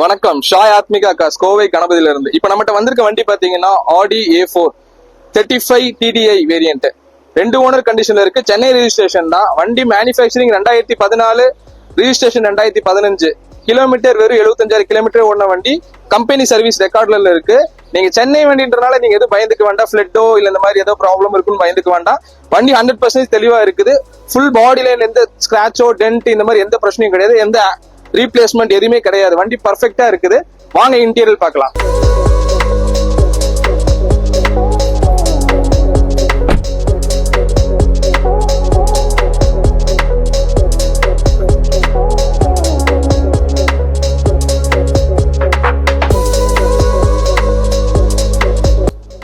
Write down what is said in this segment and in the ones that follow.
வணக்கம், ஷாய் ஆத்மிகா காஸ், கோவை கணபதியில இருந்து. இப்ப நம்மகிட்ட வந்திருக்க வண்டி பாத்தீங்கன்னா ஆடி A4 35 TDI வேரியன்ட். 2 ஓனர் கண்டிஷன்ல இருக்கு. சென்னை ரெஜிஸ்ட்ரேஷன் தான். வண்டி மேனுஃபேக்சரிங் 2014, ரிஜிஸ்ட்ரேஷன் 2015. கிலோமீட்டர் வெறும் 75,000 கிலோமீட்டர் ஓடின வண்டி. கம்பெனி சர்வீஸ் ரெக்கார்ட்ல இருக்கு. நீங்க சென்னை வண்டின்றனால நீங்க எதுவும் பயந்துக்க வேண்டாம். ஃபிளட்டோ இல்ல இந்த மாதிரி ஏதோ ப்ராப்ளம் இருக்குன்னு பயந்துக்க வேண்டாம். வண்டி 100% தெளிவா இருக்குது. ஃபுல் பாடியில எந்த ஸ்கிராச்சோ டென்ட் இந்த மாதிரி எந்த பிரச்சனையும் கிடையாது. எந்த ரீப்ளேஸ்மெண்ட் எதுவுமே கிடையாது. வண்டி பர்ஃபெக்டா இருக்குது. வாங்க இன்டீரியர் பார்க்கலாம்.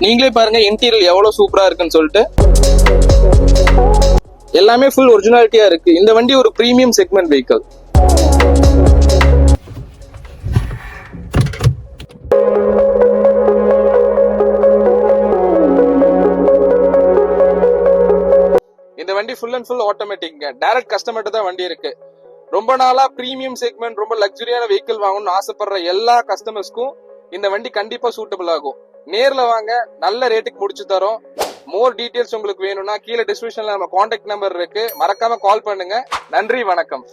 நீங்களே பாருங்க இன்டீரியர் எவ்வளவு சூப்பரா இருக்குன்னு சொல்லிட்டு. எல்லாமே ஃபுல் ஒரிஜினாலிட்டியா இருக்கு. இந்த வண்டி ஒரு பிரீமியம் செக்மெண்ட் வெஹிக்கிள். இந்த வண்டி full and full automatic. Direct கஸ்டமர்ட்ட தான் வண்டி இருக்கு. ரொம்ப நாளா பிரீமியம் செக்மெண்ட் ரொம்ப லக்ஸரியான வெஹிக்கிள் வாங்கணும்னு ஆசைப்படுற எல்லா கஸ்டமர்ஸ்க்கும் இந்த வண்டி கண்டிப்பா சூட்டபிள் ஆகும். நேர்ல வாங்க, நல்ல ரேட்டுக்கு முடிச்சு தரோம். மோர் டீடைல்ஸ் உங்களுக்கு வேணும்னா கீழே டிஸ்கிரிப்ஷன்ல நம்ம கான்டாக்ட் நம்பர் இருக்கு, மறக்காம கால் பண்ணுங்க. நன்றி, வணக்கம்.